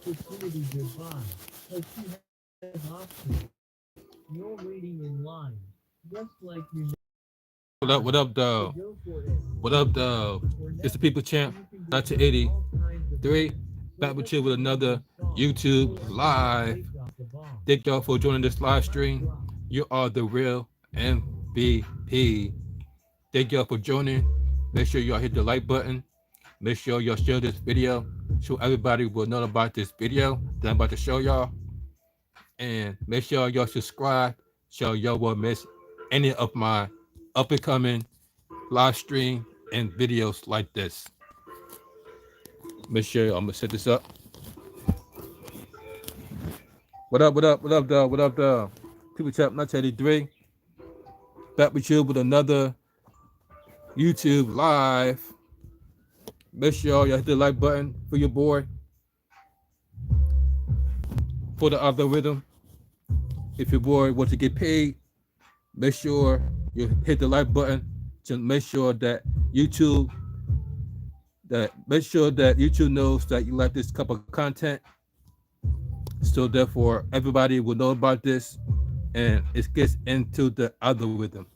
opportunity goodbye, cause she has options. You're waiting in line, just like you What up, so dog? go for it. What up, It's dog? now or It's the never, People so Champ, you can be with her in all kinds of 1983. weather. So Back with let's you with begin another this song, YouTube so I can get live. baked off the bomb. Thank y'all for joining this live Mic stream. drop. You are the real MVP. Thank y'all for joining. Make sure y'all hit the like button. Make sure y'all share this video so everybody will know about this video that I'm about to show y'all. And make sure y'all subscribe so y'all won't miss any of my up and coming live stream and videos like this. Make sure I'm gonna set this up. What up, what up, what up, dog? What up, dog? People Chat 1983. Back with you with another YouTube live. Make sure y'all hit the like button for your boy for the algorithm. If your boy wants to get paid, make sure you hit the like button to make sure that YouTube YouTube knows that you like this type of content. So therefore everybody will know about this and it gets into the algorithm.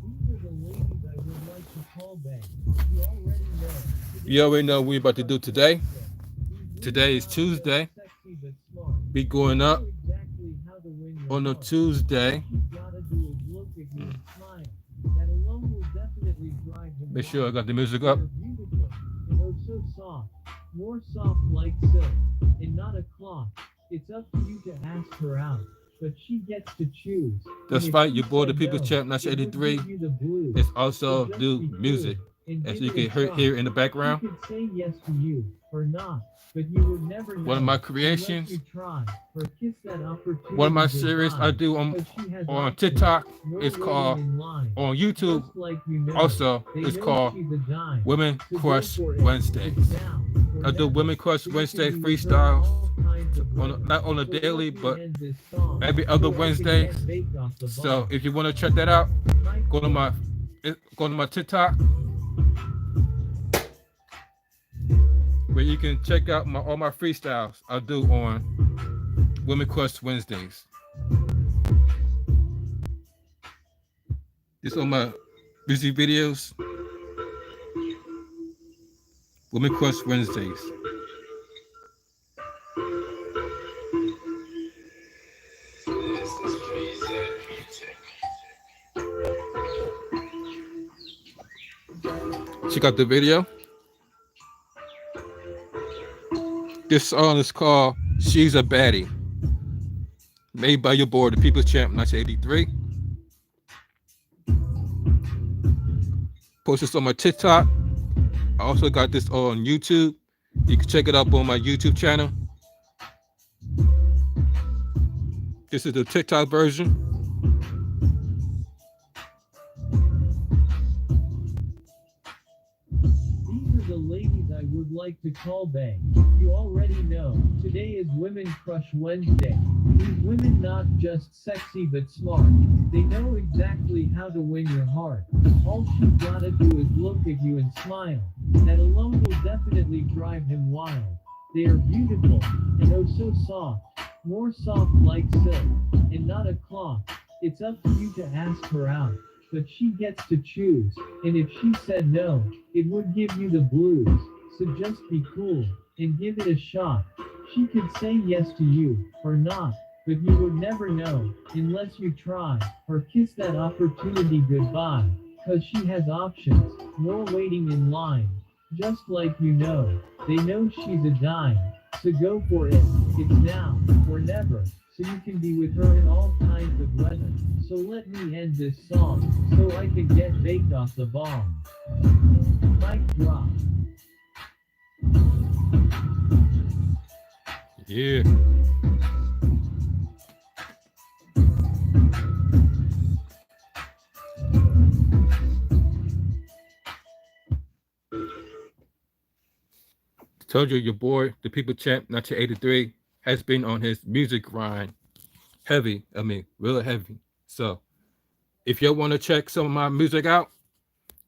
These are the ladies I would like to call back. You already know. You Today is already know what Women's we about to Crush do today. Wednesday. These women Today is aren't just Tuesday. sexy but smart. We They going know up exactly how to win your on a heart. All Tuesday. she's gotta do is look at you and smile. That alone will definitely drive him Make sure I wild. got the music They up. are beautiful and oh so soft. More soft like silk and not a cloth. It's up to you to ask her out. But she gets to choose. And That's if right, she your boy, the said People's no, Champ it would 1983. give you the blues. It's So also just do be cool music. and As give you it a can shot. hear in the She background. could say yes to you or not, but you would never One of my know unless creations, you try or kiss that one of opportunity my series I goodbye. do Cause she has on options. TikTok You're is waiting called in line. on YouTube. Just like you know. Also, They it's know called she's a dime. Women So go Crush for it. Wednesdays. It's now or I do never. Women Crush So you can Wednesday be with her in freestyles all kinds of weather. not on a So daily, let me but end this song every other so I can Wednesdays. get baked off the So bomb. if you want to check that out, Mic go to drop. my TikTok where you can check out all my freestyles I do on Women Crush Wednesdays. This on my music videos. Women Crush Wednesdays. Check out the video. This song is called She's a Baddie. Made by your boy, the People's Champ 1983. Post this on my TikTok. I also got this on YouTube. You can check it out on my YouTube channel. This is the TikTok version. These are the ladies I would like to call bae. You already know, today is Women Crush Wednesday. These women not just sexy but smart. They know exactly how to win your heart. All she's gotta do is look at you and smile. That alone will definitely drive him wild. They are beautiful and oh so soft. More soft like silk and not a cloth. It's up to you to ask her out. But she gets to choose, and if she said no, it would give you the blues. So just be cool and give it a shot. She could say yes to you or not, but you would never know unless you try or kiss that opportunity goodbye. Cause she has options, more waiting in line. Just like you know, they know she's a dime. So go for it. It's now or never. So you can be with her in all kinds of weather. So let me end this song so I can get baked off the bomb. Mic drop. Yeah. Told you your boy, the People Champ 1983, has been on his music grind. Heavy. I mean, really heavy. So if you want to check some of my music out,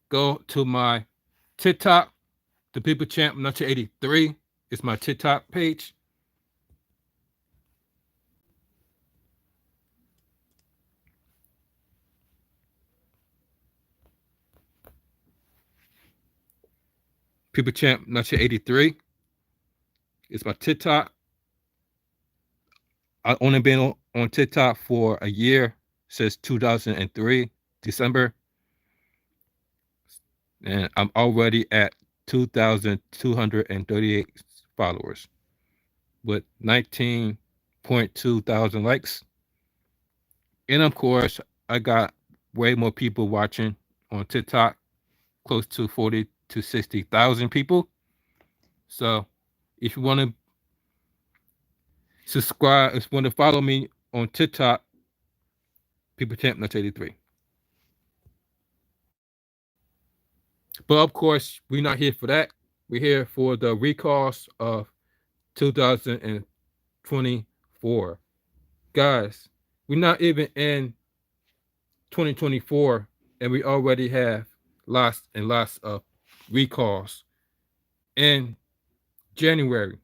go to my TikTok, the People Champ 1983. It's my TikTok page. People Champ 1983. It's my TikTok. I've only been on TikTok for a year, since 2003, December. And I'm already at 2,238 followers with 19.2 thousand likes. And of course, I got way more people watching on TikTok, close to 40 to 60,000 people. So if you want to subscribe, if you want to follow me on TikTok, People Champ 1983. But of course, we're not here for that. We're here for the recalls of 2024. Guys, we're not even in 2024, and we already have lots and lots of recalls. In January,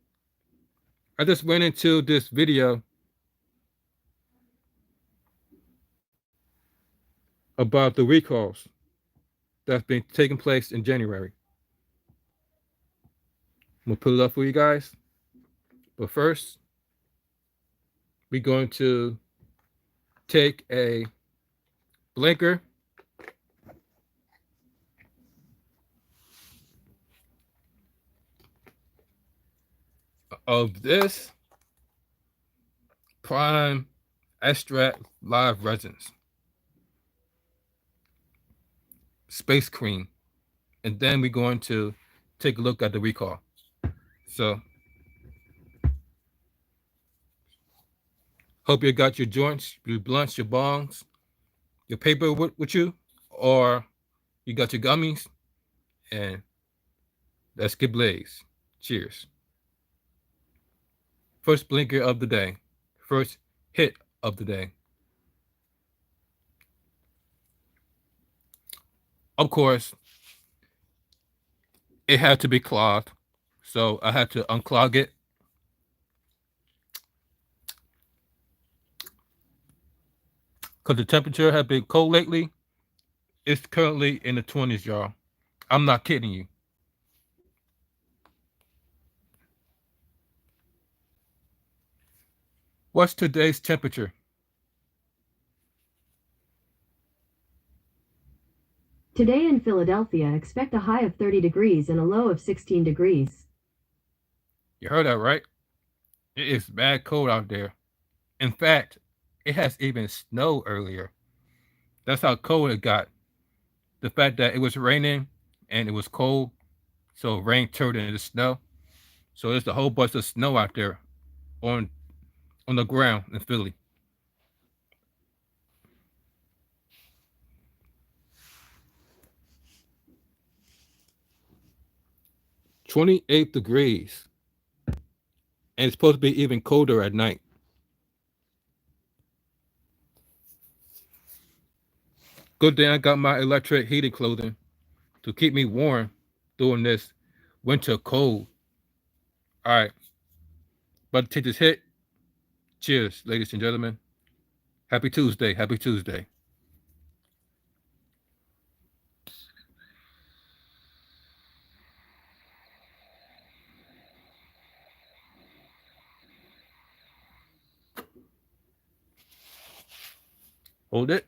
I just went into this video about the recalls that's been taking place in January. I'm gonna put it up for you guys. But first, we're going to take a blinker of this Prime Extract Live Resins Space Cream, and then we're going to take a look at the recall. So hope you got your joints, your blunts, your bongs, your paper with you, or you got your gummies, and let's get blaze. Cheers. First blinker of the day. First hit of the day. Of course, it had to be clogged, so I had to unclog it. Because the temperature has been cold lately. It's currently in the 20s, y'all. I'm not kidding you. What's today's temperature? Today in Philadelphia, expect a high of 30 degrees and a low of 16 degrees. You heard that right? It is bad cold out there. In fact, it has even snowed earlier. That's how cold it got. The fact that it was raining and it was cold, so rain turned into snow. So there's a whole bunch of snow out there on the ground in Philly. "28 degrees. And it's supposed to be even colder at night. Good thing I got my electric heating clothing to keep me warm during this winter cold. All right. About to take this hit. Cheers, ladies and gentlemen. Happy Tuesday. Happy Tuesday. Hold it.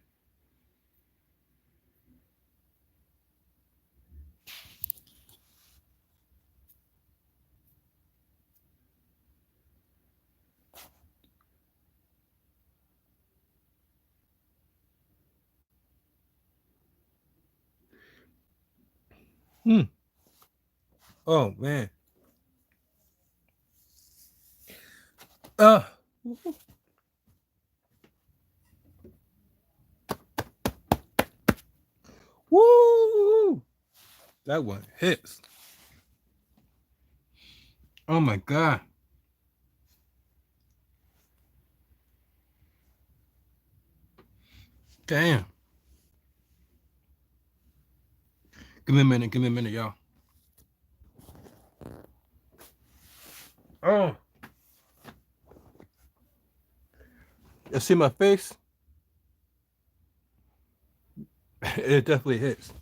Oh man. Woo! That one hits. Oh my God. Damn. Give me a minute, y'all. Oh. You see my face? It definitely hits.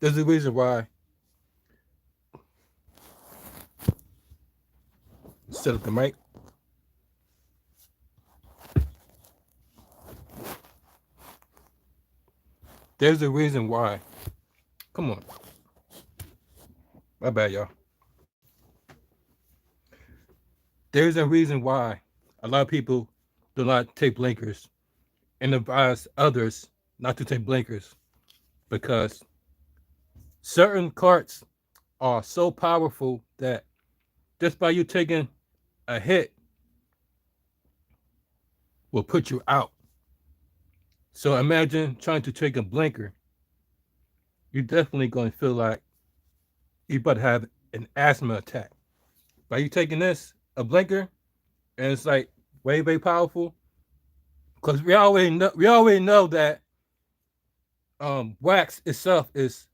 There's a reason why Set up the mic. There's a reason why. Come on. My bad, y'all. There's a reason why a lot of people do not take blinkers and advise others not to take blinkers, because certain carts are so powerful that just by you taking a hit will put you out. So imagine trying to take a blinker. You're definitely going to feel like you're about to have an asthma attack. By you taking a blinker, and it's like way, very powerful, because we already know that wax itself is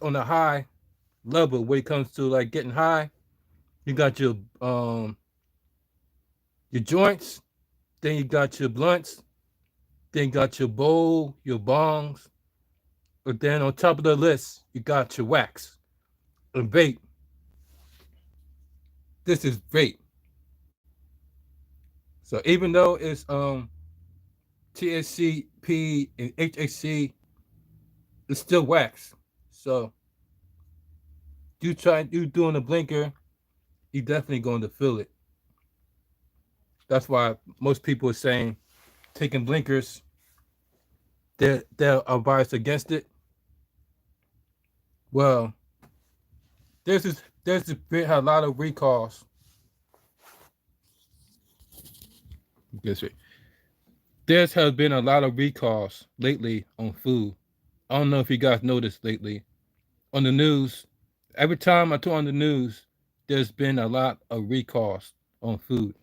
on a high level when it comes to like getting high. You got your joints, then you got your blunts, then you got your bowl, your bongs, but then on top of the list you got your wax and vape. This is vape. So even though it's THCP and HHC, it's still wax. So you doing a blinker, you definitely going to feel it. That's why most people are saying taking blinkers, they're advised against it. Well, there's been a lot of recalls. Yes, there has been a lot of recalls lately on food. I don't know if you guys noticed lately on the news. Every time I turn on the news, there's been a lot of recalls on food.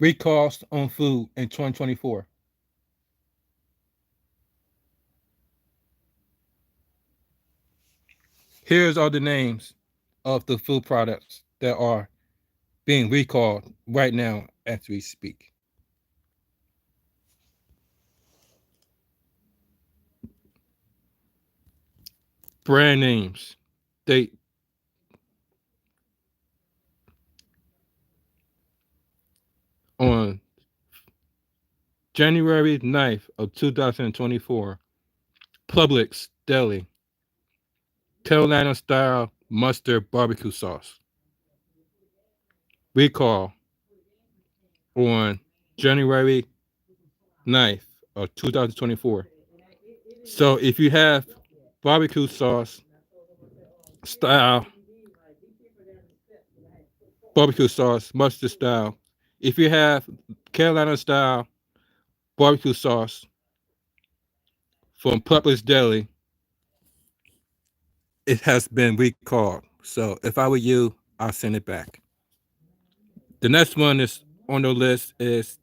Recalls on food in 2024. Here's all the names of the food products that are being recalled right now as we speak. Brand names. They on January 9th of 2024, Publix Deli, Carolina style mustard barbecue sauce. Recall on January 9th of 2024. So if you have barbecue sauce style, mustard style, if you have Carolina style barbecue sauce from Publix Deli, it has been recalled. So if I were you, I'll send it back. The next one is on the list is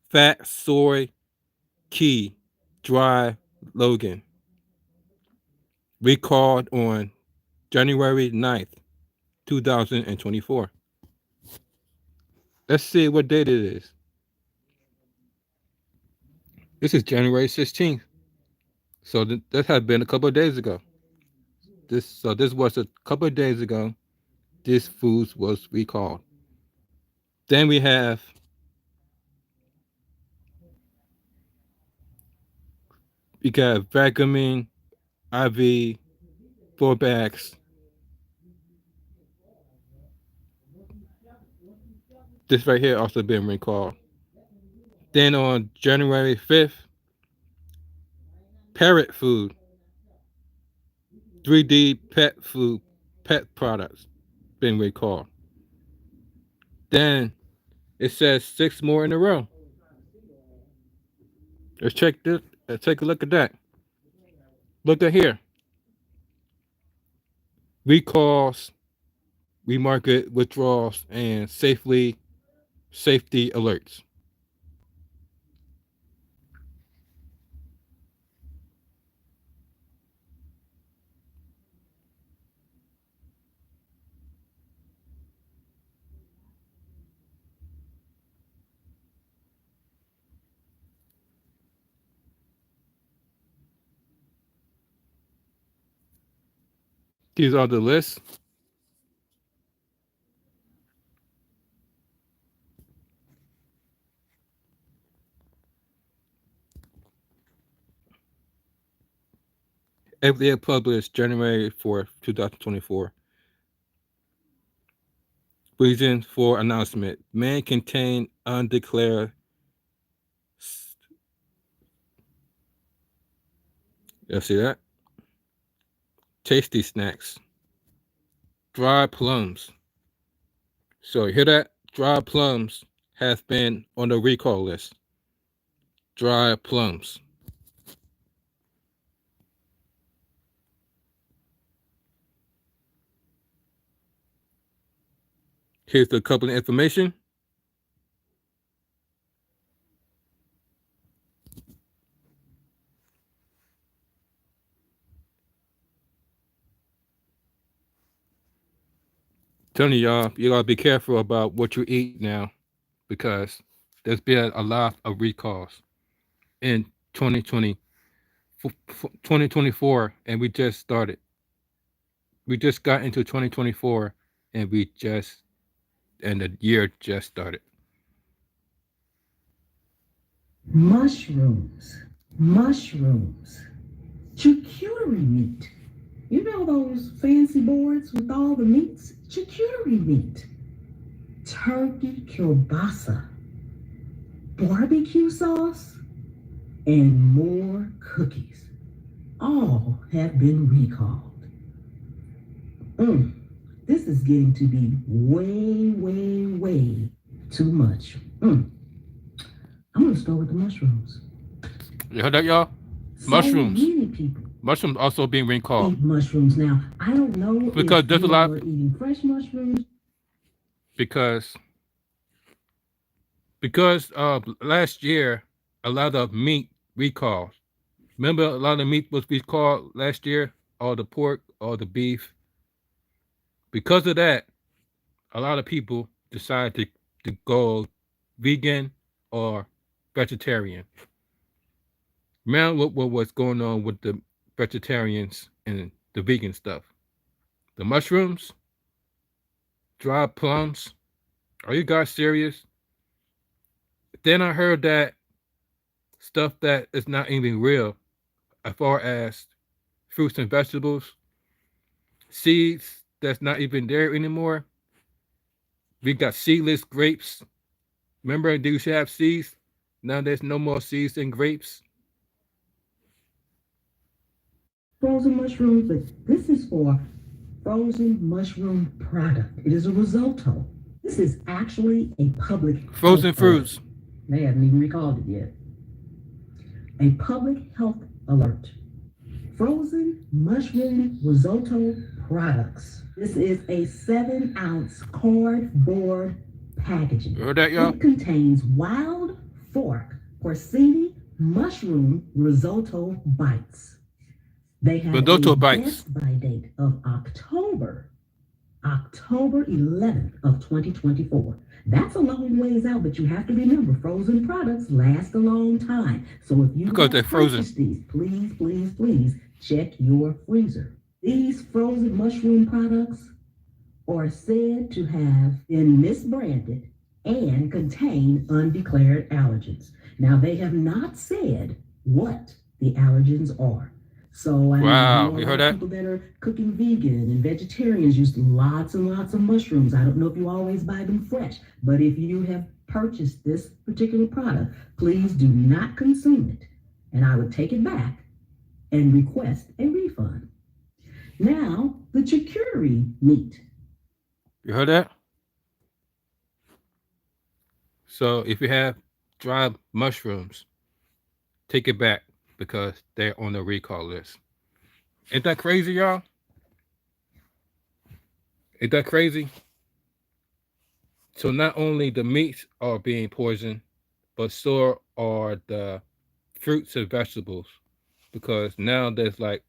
Fat Soy Key Dry Logan. Recalled on January 9th, 2024. Let's see what date it is. This is January 16th. So that had been a couple of days ago. This was a couple of days ago. This food was recalled. Then we got vacuuming IV 4 bags. This right here also been recalled. Then on January 5th, Parrot Food, 3D pet products been recalled. Then it says 6 more in a row. Let's check this. Let's take a look at that. Look at here. Recalls, remarket withdrawals, and safety alerts. These are the lists. FDA published January 4th, 2024. Reason for announcement. May contain undeclared. You see that? Tasty snacks. Dry plums. So you hear that? Dry plums have been on the recall list. Dry plums. Here's a couple of information. Telling y'all, you gotta be careful about what you eat now, because there's been a lot of recalls in 2024, and we just started. We just got into 2024, and the year just started. Mushrooms, charcuterie meat. You know those fancy boards with all the meats? Charcuterie meat, turkey kielbasa, barbecue sauce, and more cookies. All have been recalled. This is getting to be way too much. I'm gonna start with the mushrooms. You heard that, y'all? Mushrooms. So many people Mushrooms also being recalled. eat mushrooms now. I don't know Because if there's a you lot- are eating fresh mushrooms. Because last year, a lot of meat recalls. Remember, a lot of meat was recalled last year, all the pork, all the beef. Because of that, a lot of people decided to go vegan or vegetarian. Remember what was going on with the vegetarians and the vegan stuff? The mushrooms, dry plums. Are you guys serious? Then I heard that stuff that is not even real, as far as fruits and vegetables, seeds that's not even there anymore. We got seedless grapes. Remember, they used to have seeds. Now there's no more seeds in grapes. Frozen mushrooms, but this is for frozen mushroom product. It is a risotto. This is actually a public Frozen health fruits. alert. They haven't even recalled it yet. A public health alert. Frozen mushroom risotto products. This is a 7-ounce cardboard packaging. You heard that, y'all? It contains wild fork porcini mushroom risotto bites. They have Risotto a bites. best by date of October 11th of 2024. That's a long ways out, but you have to remember frozen products last a long time. So if you Because they're frozen. purchase these, please check your freezer. These frozen mushroom products are said to have been misbranded and contain undeclared allergens. Now, they have not said what the allergens are. So I Wow, know you a heard lot of that? people that are cooking vegan and vegetarians use lots and lots of mushrooms. I don't know if you always buy them fresh, but if you have purchased this particular product, please do not consume it. And I would take it back and request a refund. Now, the charcuterie meat. You heard that? So if you have dry mushrooms, take it back because they're on the recall list. Ain't that crazy, y'all? Ain't that crazy? So not only the meats are being poisoned, but so are the fruits and vegetables, because now there's like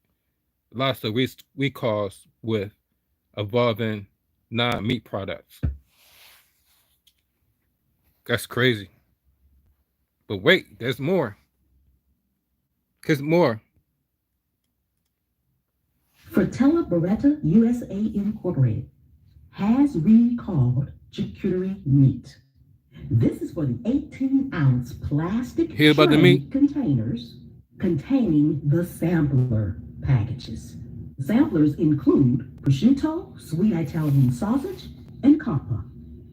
lots of recalls with involving non-meat products. That's crazy. But wait, there's more. There's more. Fratelli Beretta USA Incorporated has recalled charcuterie meat. This is for the 18-ounce plastic Hear about the tray meat? containers containing the sampler packages. Samplers include prosciutto, sweet Italian sausage, and coppa.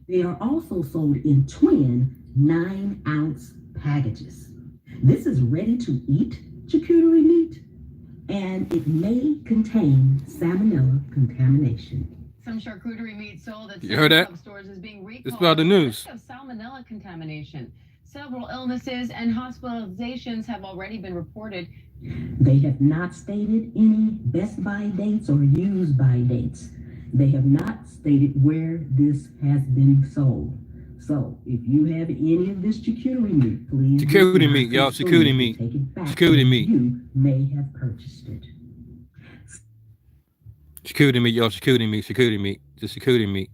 They are also sold in twin 9-ounce packages. This is ready-to-eat charcuterie meat, and it may contain salmonella contamination. Some charcuterie meat sold at You heard that? club stores is being recalled. It's about the news. Risk of salmonella contamination. Several illnesses and hospitalizations have already been reported. They have not stated any best by dates or use by dates. They have not stated where this has been sold. So if you have any of this charcuterie meat, please Charcuterie do not meat, y'all, consume charcuterie it. meat. Take it back Charcuterie where meat. You may have purchased it. Charcuterie meat, y'all. Charcuterie meat. Charcuterie meat. Just charcuterie meat.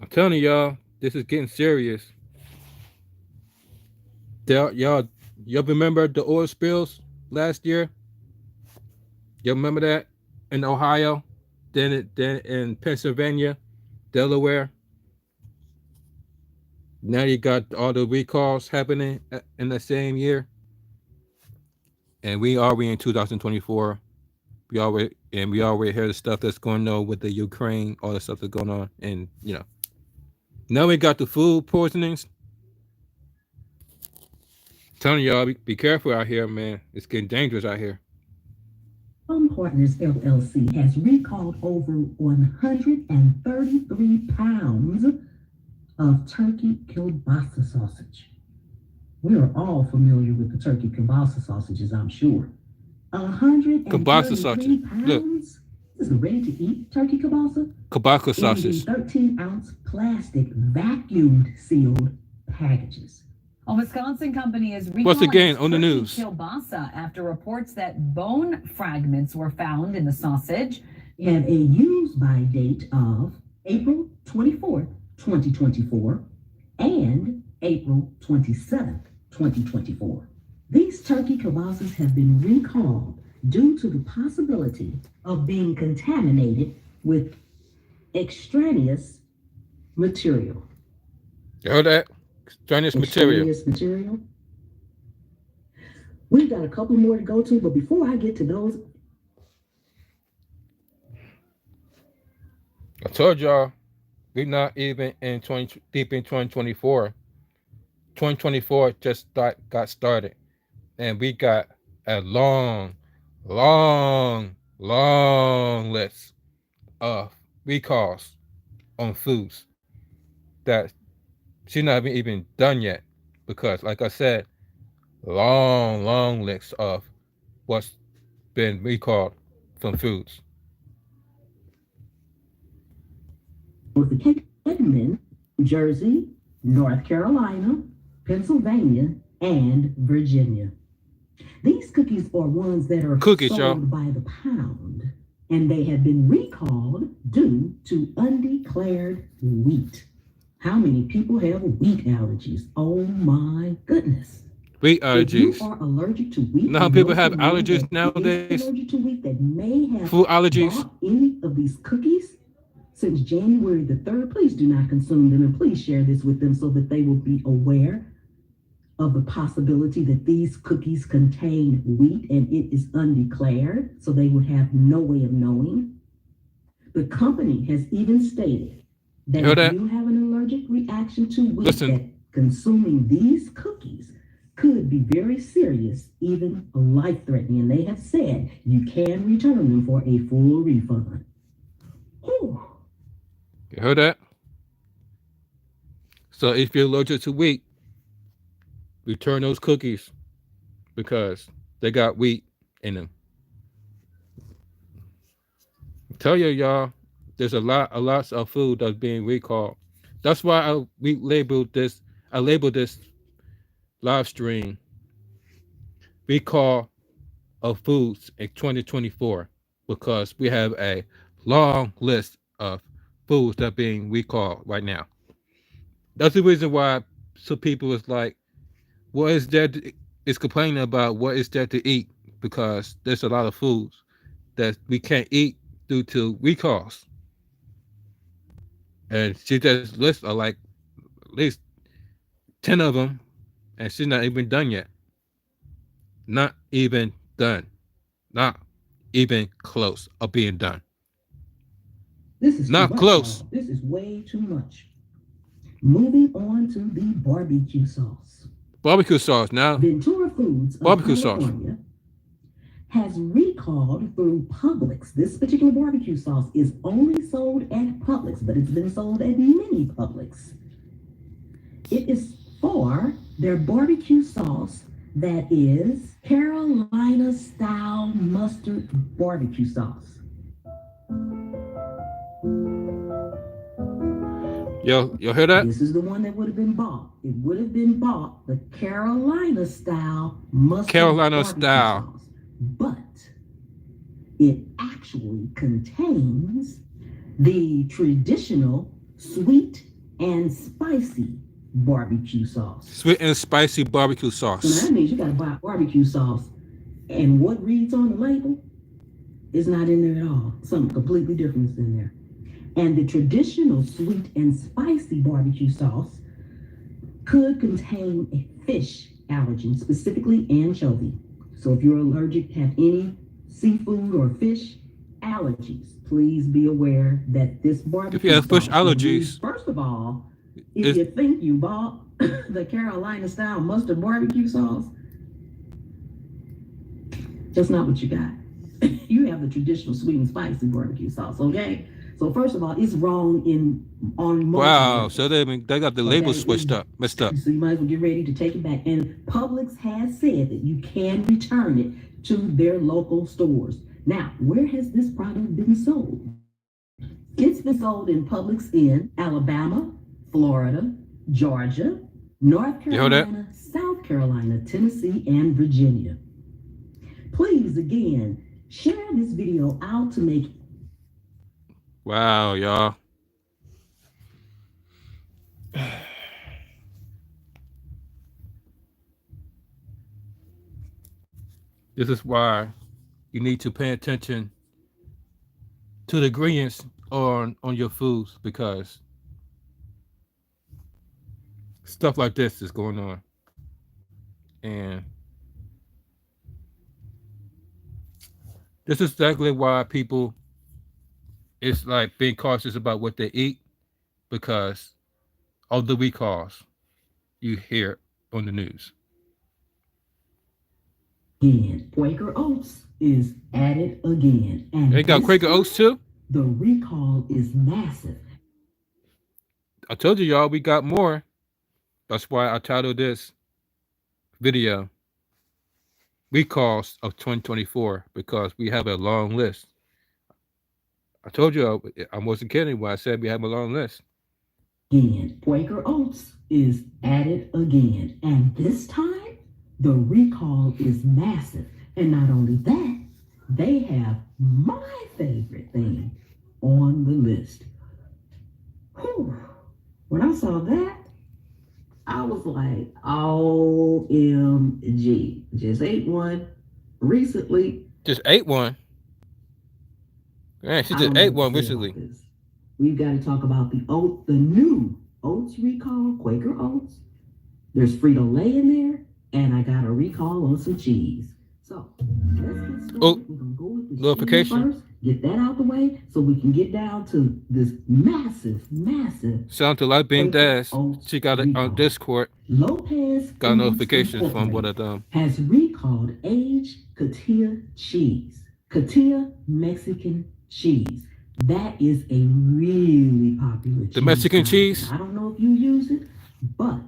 I'm telling y'all, this is getting serious. Y'all remember the oil spills last year? Y'all remember that in Ohio, then in Pennsylvania, Delaware. Now you got all the recalls happening in the same year, and we already in 2024. We already hear the stuff that's going on with the Ukraine, all the stuff that's going on, and now we got the food poisonings. Telling y'all, be careful out here, man. It's getting dangerous out here. Farm Partners LLC has recalled over 133 pounds of turkey kielbasa sausage. We are all familiar with the turkey kielbasa sausages, I'm sure. 133 sausage. pounds. Look. This is ready-to-eat turkey kielbasa. Kielbasa sausage. In 13-ounce plastic vacuumed sealed packages. A Wisconsin company is recalling Once again, on the turkey news. kielbasa after reports that bone fragments were found in the sausage. Have a use-by date of April 24th, 2024 and April 27th, 2024. These turkey kielbasas have been recalled due to the possibility of being contaminated with extraneous material. You heard that? Extraneous material. Extraneous material. We've got a couple more to go to, but before I get to those, I told y'all, we're not even in deep in 2024. 2024 just got started, and we got a long list of recalls on foods that she's not even done yet, because, like I said, long list of what's been recalled from foods. with the Kidman, Jersey, North Carolina, Pennsylvania, and Virginia. These cookies are ones that are Cookies, sold y'all. by the pound, and they have been recalled due to undeclared wheat. How many people have wheat allergies? Oh my goodness. Wheat If you allergies. are allergic to wheat, You know how and people know have someone allergies that is nowadays? allergic to wheat that may have Food allergies. bought any of these cookies since January the 3rd, please do not consume them, and please share this with them so that they will be aware of the possibility that these cookies contain wheat and it is undeclared, so they would have no way of knowing. The company has even stated that You heard if that? you have an allergic reaction to wheat, Listen. that consuming these cookies could be very serious, even life-threatening. And they have said you can return them for a full refund. Whew. You heard that? So if you're allergic to wheat, return those cookies because they got wheat in them. I tell you, y'all, there's a lot of food that's being recalled. That's why I labeled this live stream recall of foods in 2024, because we have a long list of foods that are being recalled right now. That's the reason why some people is like, what is there is complaining about what is there to eat, because there's a lot of foods that we can't eat due to recalls. And she just lists like at least 10 of them, and she's not even done yet. Not even done. Not even close of being done. This is Not too much, close. y'all. This is way too much. Moving on to the barbecue sauce. Barbecue sauce now. Ventura Foods of Barbecue sauce. California has recalled through Publix. This particular barbecue sauce is only sold at Publix, but it's been sold at many Publix. It is for their barbecue sauce that is Carolina style mustard barbecue sauce. Yo hear that? This is the one that would have been bought. It would have been bought, the Carolina style mustard Carolina barbecue style. sauce. But it actually contains the traditional sweet and spicy barbecue sauce. Sweet and spicy barbecue So now sauce. that means you got to buy barbecue sauce, and what reads on the label is not in there at all. Something completely different is in there. And the traditional sweet and spicy barbecue sauce could contain a fish allergen, specifically anchovy. So if you're allergic, have any seafood or fish allergies, please be aware that this barbecue If you have fish sauce allergies, first of all, if it's- you think you bought the Carolina style mustard barbecue sauce, that's not what you got. You have the traditional sweet and spicy barbecue sauce, okay? So first of all, it's wrong on most wow. labels. So they got the label switched up, messed up. So you might as well get ready to take it back. And Publix has said that you can return it to their local stores. Now, where has this product been sold? It's been sold in Publix in Alabama, Florida, Georgia, North You heard that? Carolina, South Carolina, Tennessee, and Virginia. Please, again, share this video out to make Wow, y'all. This is why you need to pay attention to the ingredients on your foods, because stuff like this is going on. And this is exactly why people, it's like being cautious about what they eat, because of the recalls you hear on the news. again. Quaker Oats is at it again. And They got this Quaker time, Oats too? the recall is massive. I told you, y'all, we got more. That's why I titled this video Recalls of 2024, because we have a long list. I told you I wasn't kidding when I said we have a long list. Again, Quaker Oats is at it again. And this time, the recall is massive. And not only that, they have my favorite thing on the list. Whew. When I saw that, I was like, OMG. Just ate one recently. Just ate one. Man, she I just don't know ate what one to say recently. about this. We've got to talk about the new Oats recall, Quaker Oats. There's Frito-Lay in there, and I got a recall on some cheese. So let's get started. Oh, We're gonna go with the notification. cheese first. Get that out the way so we can get down to this massive Sound to Light Beam Quaker Dash. Oats She got it recall. on Discord. Lopez Got Foods notifications from what Incorporated I done. has recalled aged Cotija cheese. Cotija Mexican cheese. That is a really popular cheese. The Mexican brand. cheese? I don't know if you use it, but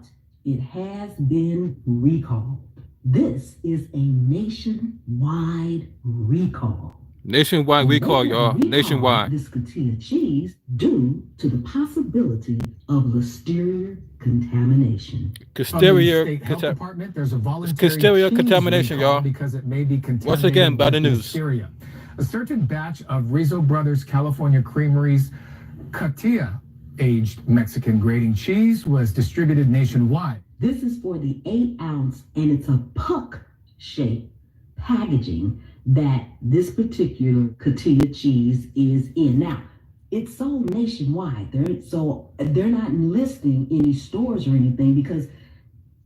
it has been recalled. This is a nationwide recall. Nationwide They recall, have y'all. recalled Nationwide. This Cotija cheese due to the possibility of Listeria contamination. From the Listeria state health department, there's a voluntary Listeria cheese contamination, recall y'all. because it may be contaminated Once again, by the with news. Listeria. A certain batch of Rizzo Brothers California Creamery's Cotija aged Mexican grating cheese was distributed nationwide. This is for the 8 ounce, and it's a puck shape packaging that this particular Katia cheese is in. Now, it's sold nationwide. They're not listing any stores or anything because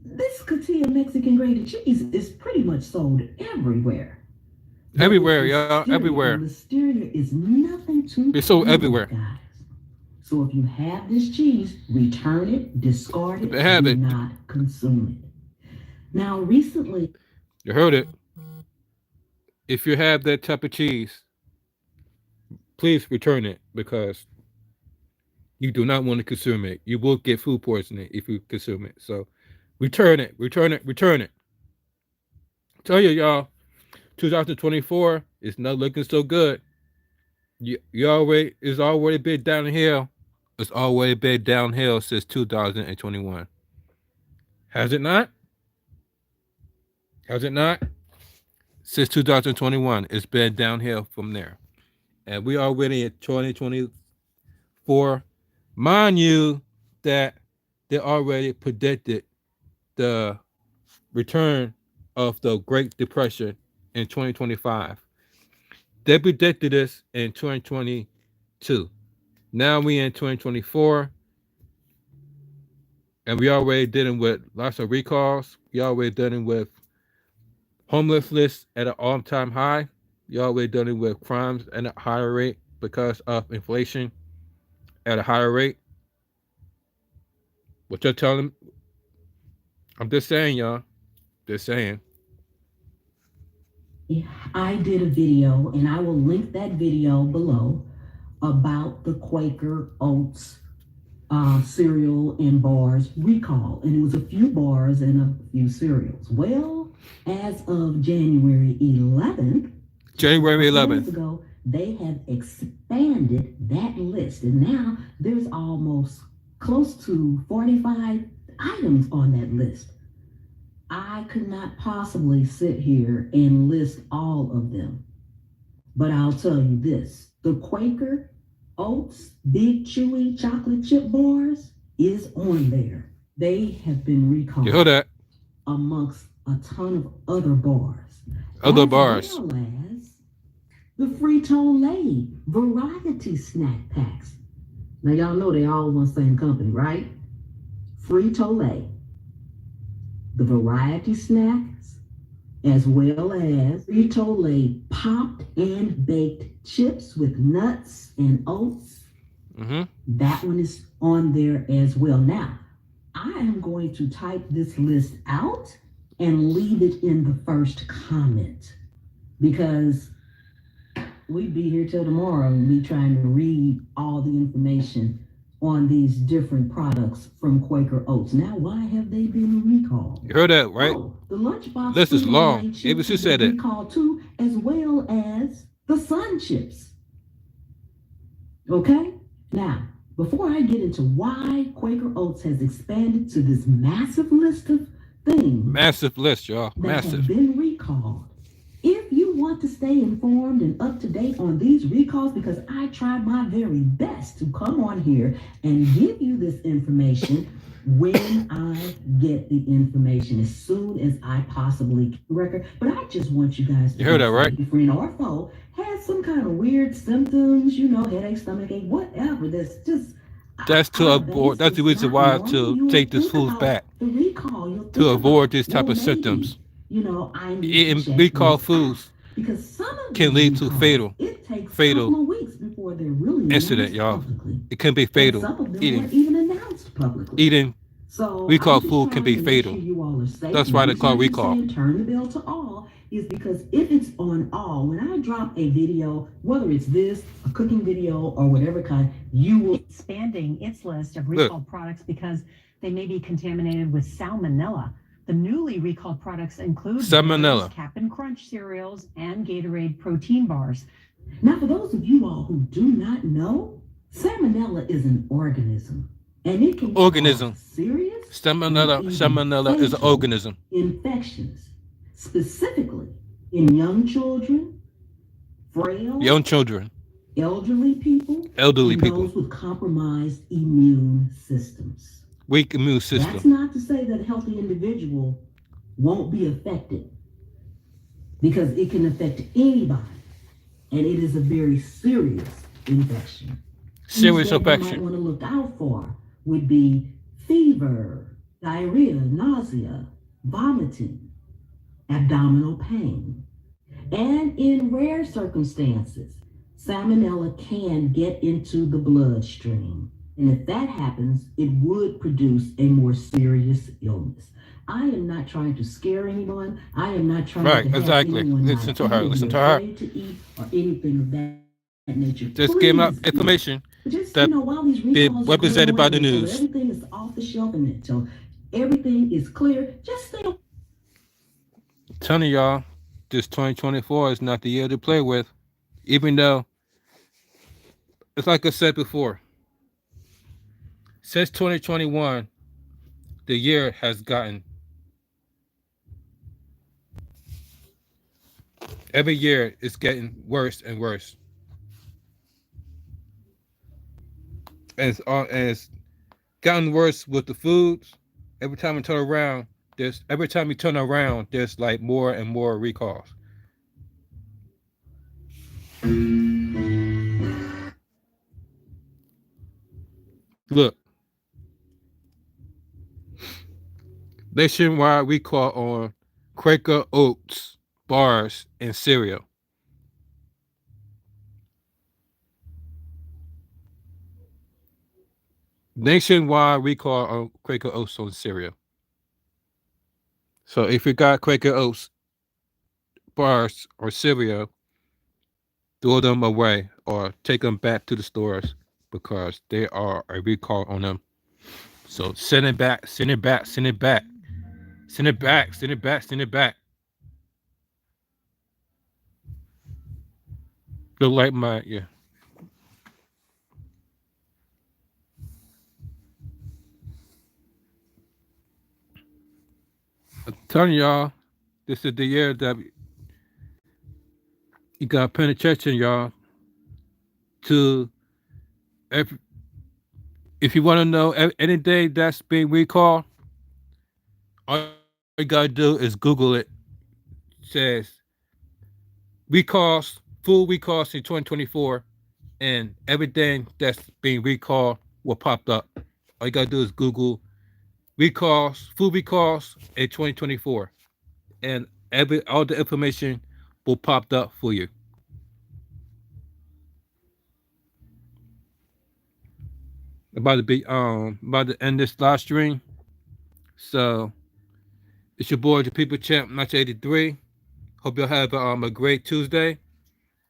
this Katia Mexican grated cheese is pretty much sold everywhere. Everywhere, y'all. Everywhere. Listeria is nothing to It's sold play with, everywhere. guys. So if you have this cheese, return it, discard it, If you have do it. not consume it. Now, recently, You heard it. If you have that type of cheese, please return it because you do not want to consume it. You will get food poisoning if you consume it. So return it, return it, return it. Tell you, y'all, 2024 is not looking so good. It's already been downhill. It's already been downhill since 2021. Has it not? Has it not? Since 2021, it's been downhill from there. And we already in 2024. Mind you that they already predicted the return of the Great Depression in 2025. They predicted this in 2022. Now we in 2024. And we already dealing with lots of recalls. We already dealing with homelessness at an all-time high. You already dealing with crimes at a higher rate because of inflation at a higher rate. What you're telling? I'm just saying, y'all. Just saying. I did a video, and I will link that video below, about the Quaker Oats cereal and bars recall. And it was a few bars and a few cereals. Well, as of January 11th, January 11th. months ago, they have expanded that list. And now there's almost close to 45 items on that list. I could not possibly sit here and list all of them. But I'll tell you this, the Quaker Oats Big Chewy Chocolate Chip Bars is on there. They have been recalled You heard that? amongst a ton of other bars. Other as bars. well as the Frito-Lay variety snack packs. Now y'all know they all one same company, right? Frito-Lay. The variety snacks, as well as Frito-Lay popped and baked chips with nuts and oats. Mm-hmm. That one is on there as well. Now, I am going to type this list out and leave it in the first comment because we'd be here till tomorrow and me trying to read all the information on these different products from Quaker Oats. Now, why have they been recalled? You heard that, right? Oh, the lunchbox. This is long. Frito-Lay chips ABC have said been it. recalled too, as well as the Sun Chips. Okay? Now, before I get into why Quaker Oats has expanded to this massive list of things Massive list, y'all. that Massive. have been recalled, if you want to stay informed and up to date on these recalls, because I try my very best to come on here and give you this information when I get the information, as soon as I possibly can record. But I just want you guys to You heard that, right? if your friend or foe has some kind of weird symptoms, headache, stomachache, whatever, that's to avoid. That's the reason why to take this food back the recall, to avoid this type of symptoms. I need to Eating check recalled this foods out, because some of can these lead to recalls, fatal it takes fatal a couple of weeks before they're really incident, announced y'all. publicly. It can be And fatal. some of them Eating weren't even announced publicly. eating So recalled I'm just food can be trying to make fatal. sure you all are safe. That's And why they the call reason I'm recall. saying turn the bell to all is because if it's on all, when I drop a video, whether it's this, a cooking video, or whatever kind, you will expanding its list of Look. recalled products because they may be contaminated with salmonella. The newly recalled products include Salmonella. Lay's Cap'n Crunch cereals and Gatorade protein bars. Now, for those of you all who do not know, salmonella is an organism, and it can Organism. cause serious Salmonella is an organism. infections, specifically in young children, frail, Young children, elderly people, elderly and people, those with compromised immune systems. weak immune That's system. not to say that a healthy individual won't be affected, because it can affect anybody, and it is a very serious infection. Serious Things that you might infection. want to look out for would be fever, diarrhea, nausea, vomiting, abdominal pain. And in rare circumstances, salmonella can get into the bloodstream. And if that happens, it would produce a more serious illness. I am not trying to scare anyone. I am not trying Right, to have exactly. anyone Listen not to her. eat or Listen be to her. afraid to eat or anything of that nature. Just give out Please eat. information But just, that while these be recalls are represented going by on the until news. everything is off the shelf and until everything is clear, just stay. Telling y'all, this 2024 is not the year to play with, even though it's like I said before. Since 2021, the year has gotten every year it's getting worse and worse. And it's gotten worse with the foods. Every time you turn around, there's like more and more recalls. Look, nationwide recall on Quaker Oats bars and cereal. Nationwide recall on Quaker Oats on cereal. So if you got Quaker Oats bars or cereal, throw them away or take them back to the stores because there are a recall on them. So send it back, send it back, send it back. Send it back, send it back, send it back. Look like my, yeah. I'm telling y'all, this is the year that you got to pay attention, y'all, to every, if you want to know anything that's being recalled, all you got to do is Google it. It says recalls, full recalls in 2024, and everything that's being recalled will pop up. All you got to do is Google recalls, full recalls in 2024, and all the information will pop up for you. About to end this live stream. So it's your boy, the People Champ 1983. Hope y'all have a great Tuesday.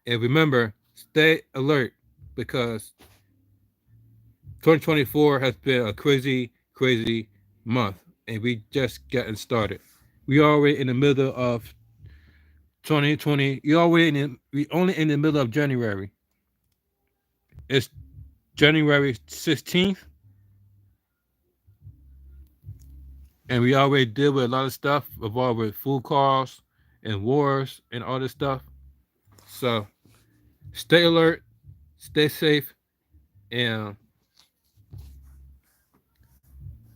And remember, stay alert because 2024 has been a crazy, crazy month, and we just getting started. We already in the middle of 2020. We only in the middle of January. It's January 16th, and we already deal with a lot of stuff involved with food costs and wars and all this stuff. So stay alert, stay safe, and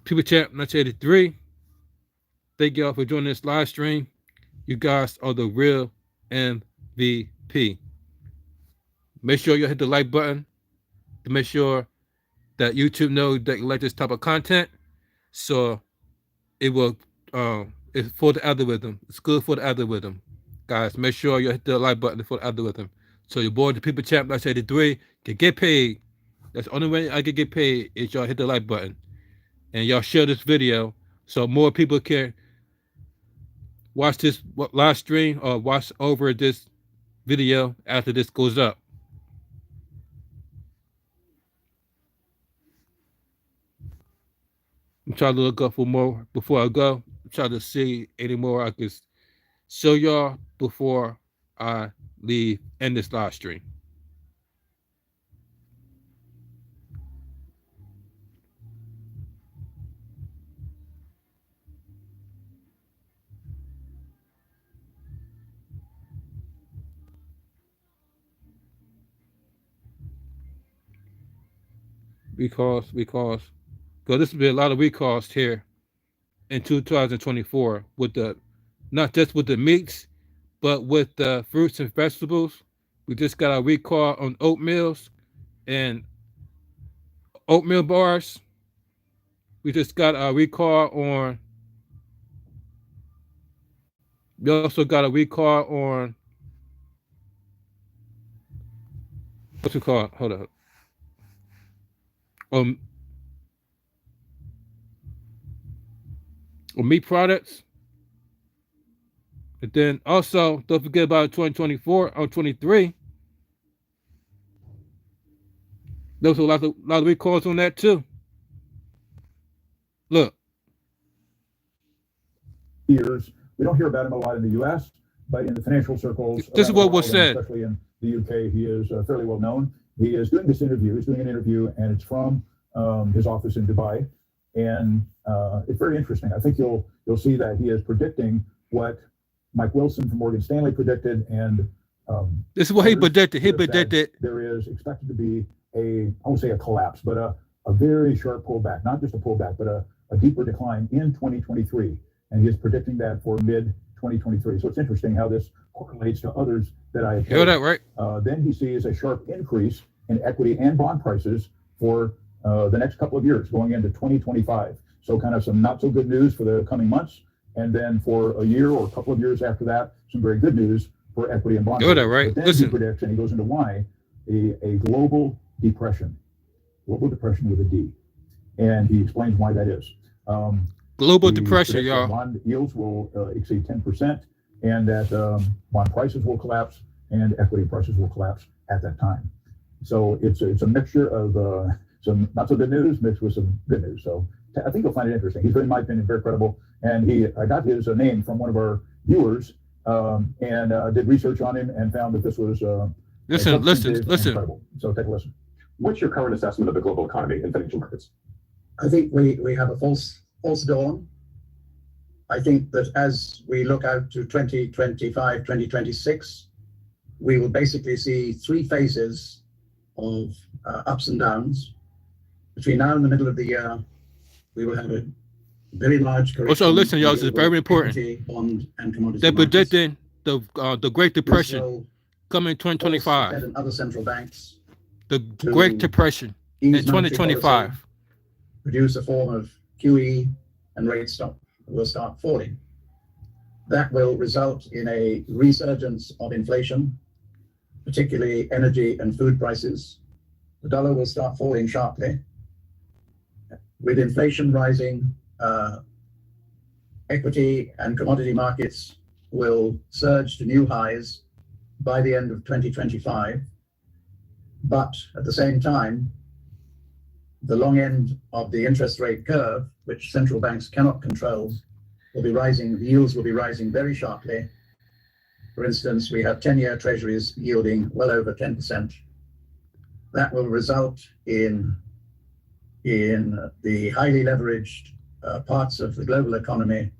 People Champ 1983. Thank y'all for joining this live stream. You guys are the real MVP. Make sure you hit the like button to make sure that YouTube knows that you like this type of content. So it will, it's for the algorithm. It's good for the algorithm. Guys, make sure you hit the like button for the algorithm. So your boy, the People Champ 1983, can get paid. That's the only way I can get paid is y'all hit the like button. And y'all share this video so more people can watch this live stream or watch over this video after this goes up. I'm trying to look up for more before I go. I'm trying to see any more I can show y'all before I leave end this live stream. Because this will be a lot of recalls here in 2024 with not just with the meats, But with the fruits and vegetables, we just got a recall on oatmeals and oatmeal bars. We just got a recall on. We also got a recall on. What's it called? Hold up. On meat products. And then also, don't forget about 2024 or 23. There was a lot of recalls on that too. Look. Years. We don't hear about him a lot in the U.S., but in the financial circles, this is what was and said. especially in the U.K., he is fairly well known. He is doing this interview. He's doing an interview, and it's from his office in Dubai, and it's very interesting. I think you'll see that he is predicting what Mike Wilson from Morgan Stanley predicted, and this is what he predicted. He predicted there is expected to be I won't say a collapse, but a very sharp pullback, not just a pullback, but a deeper decline in 2023. And he is predicting that for mid-2023. So it's interesting how this correlates to others that I have heard that, right? Then he sees a sharp increase in equity and bond prices for the next couple of years going into 2025. So kind of some not so good news for the coming months. And then for a year or a couple of years after that, some very good news for equity and bond heard prices. that, right? But then Listen. he predicts, and he goes into why, a global depression with a D. And he explains why that is. Global He depression, predicts that y'all. Bond yields will exceed 10%, and that bond prices will collapse, and equity prices will collapse at that time. So it's a mixture of some not so good news mixed with some good news. So I think you'll find it interesting. He's, in my opinion, very credible. And I got his name from one of our viewers and did research on him and found that this was Listen. incredible. So take a listen. What's your current assessment of the global economy and financial markets? I think we have a false dawn. I think that as we look out to 2025, 2026, we will basically see three phases of ups and downs. Between now and the middle of the year, we will have a very large correction. Also, listen, y'all, this is very important. Equity, bond, and commodity They're markets. predicting the Great Depression coming in Fed 2025. and other central banks The Great Depression in ease monetary 2025. policy, produce a form of QE, and rates will start falling. That will result in a resurgence of inflation, particularly energy and food prices. The dollar will start falling sharply. With inflation rising, equity and commodity markets will surge to new highs by the end of 2025. But at the same time, the long end of the interest rate curve, which central banks cannot control, will be rising. The yields will be rising very sharply. For instance, we have 10-year treasuries yielding well over 10%. That will result in the highly leveraged parts of the global economy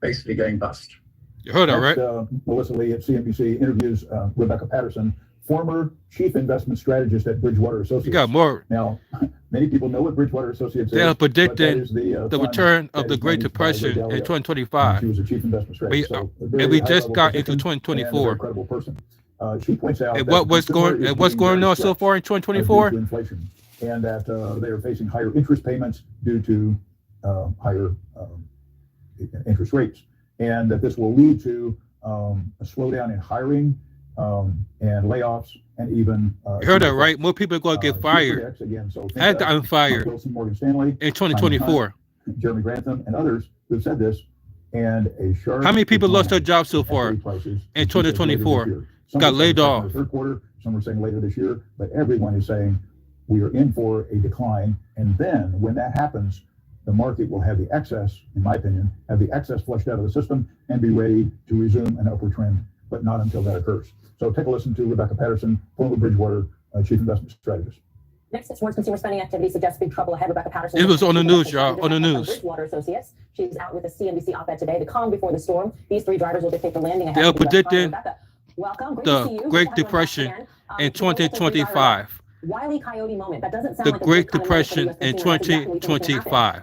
basically going bust. You heard that, right? Melissa Lee at CNBC interviews Rebecca Patterson, former chief investment strategist at Bridgewater Associates. You got more. Now, many people know what Bridgewater Associates They are is. predicting the the fund return that of the is Great managed by Ray Depression in Dalio. 2025. She was a chief investment strategist. So a very And we just high-level got into position and a 2024. very credible person. She points out And that what's going on so far in due 2024? to inflation, and that they are facing higher interest payments due to higher interest rates, and that this will lead to a slowdown in hiring and layoffs, and even You heard that, right? More people are going to get fired. Again, so think And of I'm fired Mike Wilson, Morgan Stanley, in 2024. Jeremy Grantham, and others who've said this, and a sharp. How many people lost their jobs so far equity prices in 2024? later this year. Some Got are laid saying off. in the third quarter, some are saying later this year, but everyone is saying we are in for a decline. And then when that happens, the market will have the excess, in my opinion, have the excess flushed out of the system and be ready to resume an upward trend, but not until that occurs. So take a listen to Rebecca Patterson, former Bridgewater chief investment strategist. Next, it's towards consumer spending activity suggests big trouble ahead. Rebecca Patterson. It was on the news, y'all. On the news. Bridgewater Associates. She's out with a CNBC op-ed today. The calm before the storm. These three drivers will dictate the landing ahead. They are of the US predicting Rebecca, welcome. Great to see you. the Great Good to have you Depression back again. in 2025. Wile E. Coyote moment. That doesn't sound The like a Great good kind of moment for the Depression US in consumer. That's exactly what we think is gonna happen. 2025.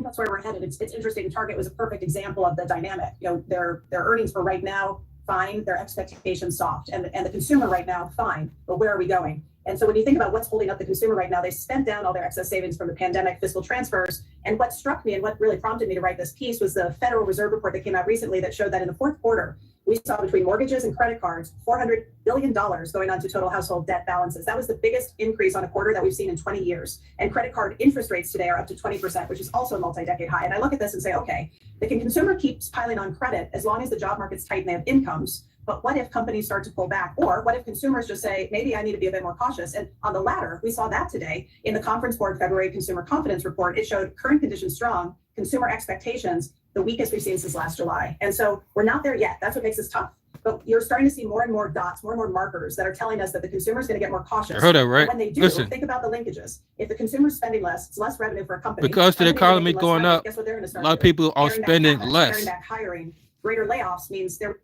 That's where we're headed. It's interesting. Target was a perfect example of the dynamic. You know, their earnings for right now fine, their expectations soft, and the consumer right now, fine, but where are we going? And so when you think about what's holding up the consumer right now, they spent down all their excess savings from the pandemic fiscal transfers. And what struck me and what really prompted me to write this piece was the Federal Reserve report that came out recently that showed that in the fourth quarter, we saw between mortgages and credit cards, $400 billion going on to total household debt balances. That was the biggest increase on a quarter that we've seen in 20 years. And credit card interest rates today are up to 20%, which is also a multi-decade high. And I look at this and say, okay, the consumer keeps piling on credit as long as the job market's tight and they have incomes. But what if companies start to pull back? Or what if consumers just say, maybe I need to be a bit more cautious? And on the latter, we saw that today in the Conference Board February Consumer Confidence Report. It showed current conditions strong, consumer expectations, the weakest we've seen since last July. And so we're not there yet. That's what makes this tough. But you're starting to see more and more dots, more and more markers that are telling us that the consumer is going to get more cautious. Heard that, right? And when they do, Listen. think about the linkages. If the consumer's spending less, it's less revenue for a company. Because the Companies are economy making less going money. up, Guess what they're going to a start lot of doing? people are Paring back spending CapEx, less. paring back hiring. Greater layoffs means they're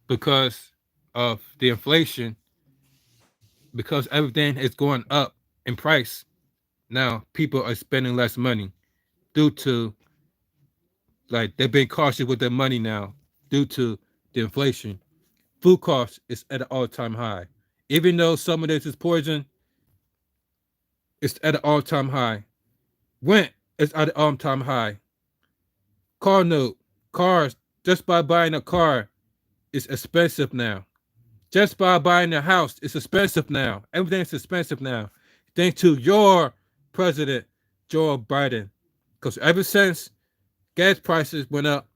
Because of the inflation, because everything is going up in price. Now people are spending less money due to, like, they've been cautious with their money now due to the inflation. Food costs is at an all-time high. Even though some of this is poison, it's at an all-time high. Rent is at an all-time high. Cars, just by buying a car, is expensive now. Just by buying a house, it's expensive now. Everything's expensive now. Thanks to your president, Joe Biden. Because ever since gas prices went up,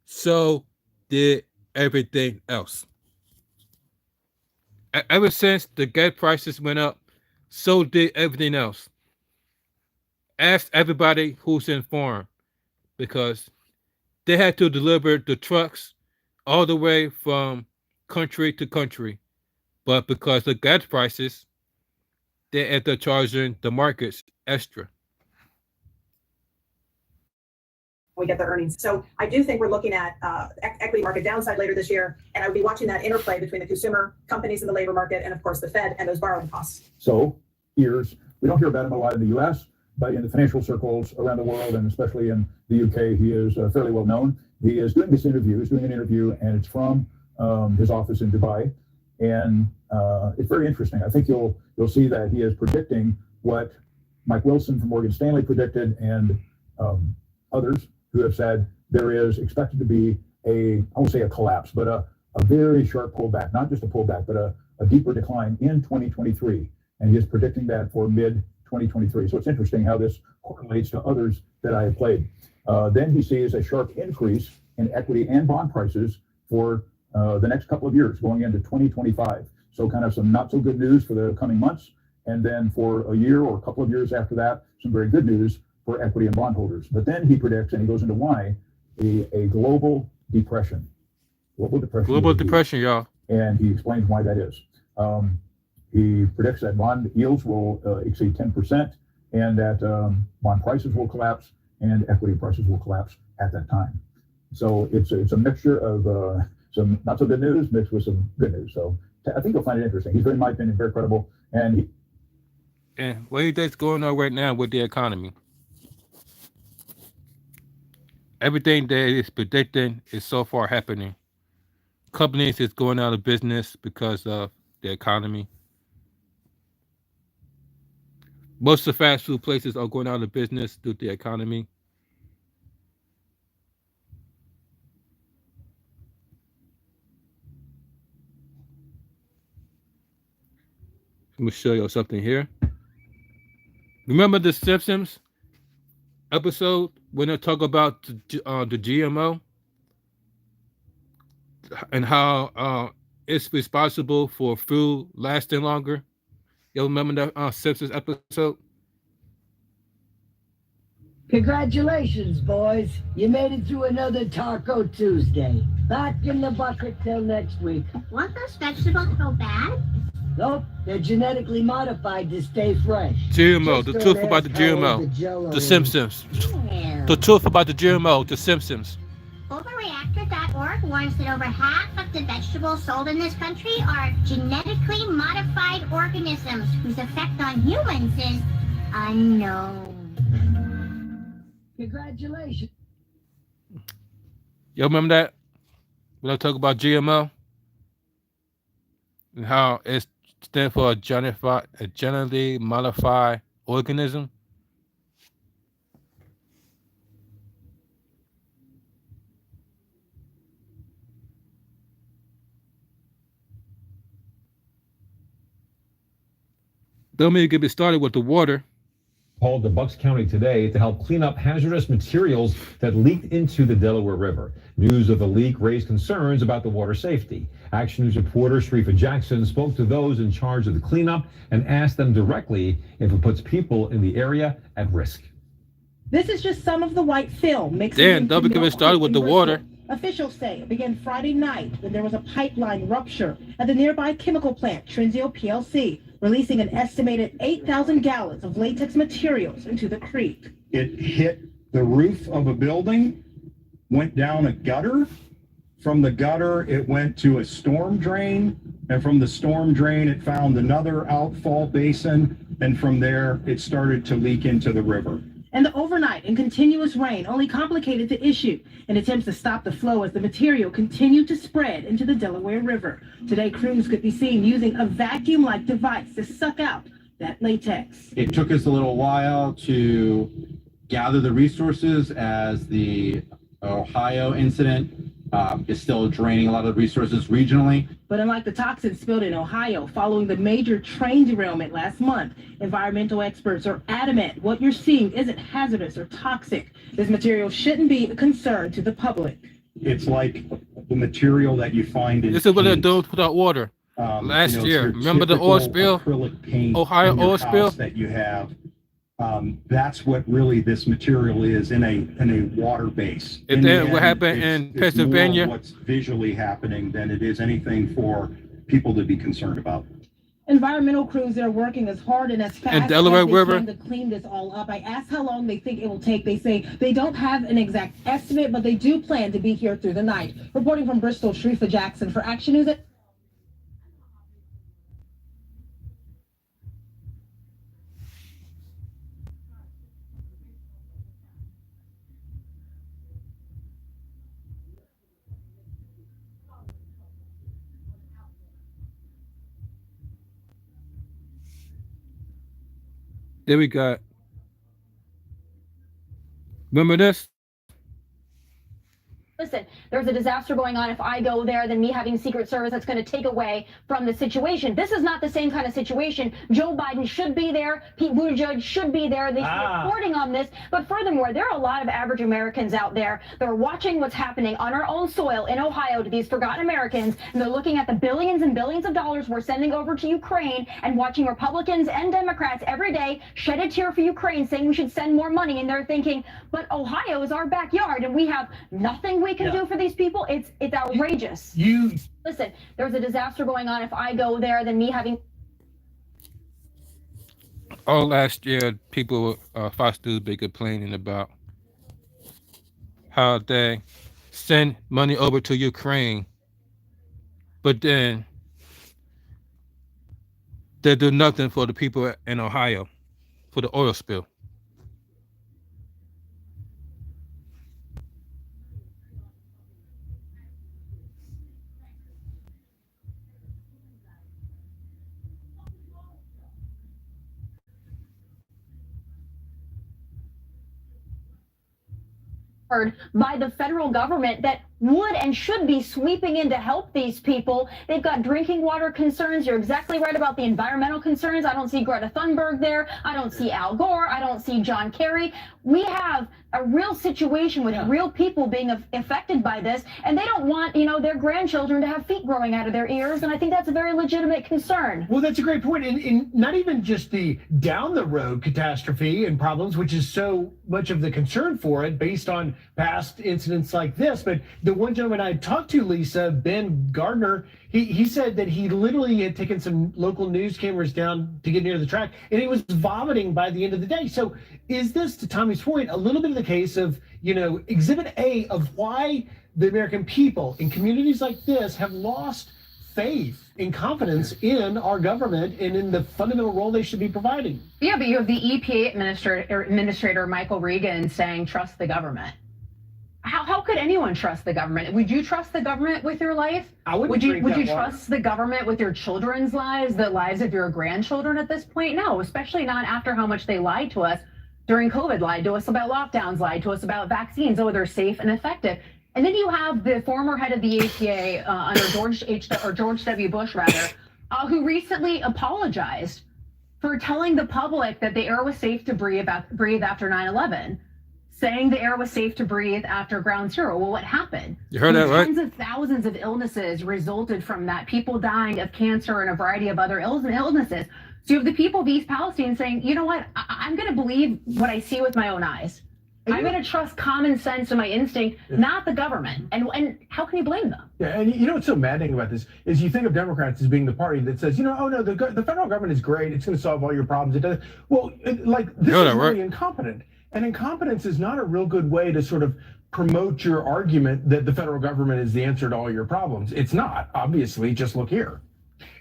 so did everything else. Ever since the gas prices went up, so did everything else. Ask everybody who's informed, because they had to deliver the trucks all the way from country to country. But because of gas prices, they end up charging the markets extra. we get the earnings. So I do think we're looking at equity market downside later this year, and I would be watching that interplay between the consumer, companies in the labor market, and of course the Fed and those borrowing costs. So we don't hear about him a lot in the US, but in the financial circles around the world, and especially in the UK, he is fairly well known. He is doing this interview, he's doing an interview, and it's from his office in Dubai. And it's very interesting. I think you'll see that he is predicting what Mike Wilson from Morgan Stanley predicted, and others who have said there is expected to be I won't say a collapse, but a very sharp pullback, not just a pullback, but a deeper decline in 2023. And he is predicting that for mid-2023. So it's interesting how this correlates to others that I have played. Then he sees a sharp increase in equity and bond prices for the next couple of years going into 2025. So kind of some not so good news for the coming months. And then for a year or a couple of years after that, some very good news for equity and bondholders. But then he predicts, and he goes into why, a global depression. Global depression, y'all. And he explains why that is. He predicts that bond yields will exceed 10%, and that bond prices will collapse, and equity prices will collapse at that time. So it's a mixture of some not so good news mixed with some good news. So I think you'll find it interesting. He's, in my opinion, very credible. And what do you think's going on right now with the economy? Everything that is predicting is so far happening. Companies is going out of business because of the economy. Most of the fast food places are going out of business due to the economy. Let me show you something here. Remember the Simpsons episode when they talk about the GMO and how it's responsible for food lasting longer? You remember that Simpsons episode? Congratulations, boys. You made it through another Taco Tuesday. Back in the bucket till next week. Weren't those vegetables so bad? Nope, they're genetically modified to stay fresh. GMO, Just the don't truth about the ask how old GMO. Jell-O The is. Simpsons. Ew. The truth about the GMO, the Simpsons. Overreactor.org warns that over half of the vegetables sold in this country are genetically modified organisms whose effect on humans is unknown. Congratulations. You remember that? when I talk about GMO and how it stands for a genetically modified organism. Don't even get me started with the water. Called to Bucks County today to help clean up hazardous materials that leaked into the Delaware River. News of the leak raised concerns about the water safety. Action News reporter Sharifa Jackson spoke to those in charge of the cleanup and asked them directly if it puts people in the area at risk. This is just some of the white film mixed. Dan, don't get me started with the water. Officials say it began Friday night when there was a pipeline rupture at the nearby chemical plant, Trenzio PLC, releasing an estimated 8,000 gallons of latex materials into the creek. It hit the roof of a building, went down a gutter. From the gutter, it went to a storm drain. And from the storm drain, it found another outfall basin. And from there, it started to leak into the river. And the overnight and continuous rain only complicated the issue in attempts to stop the flow as the material continued to spread into the Delaware River. Today, crews could be seen using a vacuum-like device to suck out that latex. It took us a little while to gather the resources as the Ohio incident is still draining a lot of resources regionally. But unlike the toxins spilled in Ohio following the major train derailment last month, environmental experts are adamant what you're seeing isn't hazardous or toxic. This material shouldn't be a concern to the public. It's like the material that you find in This is what they're doing without water. Last year, remember the oil spill? Ohio oil spill? That you have. That's what really this material is in a water base. And then what happened in Pennsylvania? It's more what's visually happening than it is anything for people to be concerned about. Environmental crews are working as hard and as fast And Delaware as they River? can to clean this all up. I asked how long they think it will take. They say they don't have an exact estimate, but they do plan to be here through the night. Reporting from Bristol, Sharifa Jackson for Action News. Then we got, remember this? Listen, there's a disaster going on. If I go there, then me having Secret Service, that's going to take away from the situation. This is not the same kind of situation. Joe Biden should be there. Pete Buttigieg should be there. They should be reporting on this. But furthermore, there are a lot of average Americans out there that are watching what's happening on our own soil in Ohio to these forgotten Americans. And they're looking at the billions and billions of dollars we're sending over to Ukraine and watching Republicans and Democrats every day shed a tear for Ukraine, saying we should send more money. And they're thinking, but Ohio is our backyard and we have nothing we can do for these people. It's outrageous. Listen, there's a disaster going on. If I go there, then me having. All last year, people, Fox News, been complaining about how they send money over to Ukraine, but then they do nothing for the people in Ohio for the oil spill. By the federal government that would and should be sweeping in to help these people. They've got drinking water concerns. You're exactly right about the environmental concerns. I don't see Greta Thunberg there. I don't see Al Gore. I don't see John Kerry. We have a real situation with real people being affected by this, and they don't want, their grandchildren to have feet growing out of their ears, and I think that's a very legitimate concern. Well, that's a great point. And not even just the down the road catastrophe and problems, which is so much of the concern for it based on past incidents like this, but the one gentleman I talked to, Lisa, Ben Gardner, he said that he literally had taken some local news cameras down to get near the track, and he was vomiting by the end of the day. So is this, to Tommy's point, a little bit of the case of, exhibit A of why the American people in communities like this have lost faith and confidence in our government and in the fundamental role they should be providing? Yeah, but you have the EPA administrator Michael Regan saying, trust the government. How could anyone trust the government? Would you trust the government with your life? I wouldn't Would you drink that water. trust the government with your children's lives, the lives of your grandchildren at this point? No, especially not after how much they lied to us during COVID, lied to us about lockdowns, lied to us about vaccines. Oh, they're safe and effective. And then you have the former head of the APA under George W. Bush, rather, who recently apologized for telling the public that the air was safe to breathe after 9/11. Saying the air was safe to breathe after Ground Zero. Well, what happened? You heard that, right? Tens of thousands of illnesses resulted from that. People dying of cancer and a variety of other illnesses. So you have the people of East Palestine saying, you know what? I'm going to believe what I see with my own eyes. I'm going to trust common sense and my instinct, not the government. And how can you blame them? Yeah, and you know what's so maddening about this is you think of Democrats as being the party that says, oh no, the federal government is great. It's going to solve all your problems. It does. Well, this is really incompetent. And incompetence is not a real good way to sort of promote your argument that the federal government is the answer to all your problems. It's not, obviously. Just look here.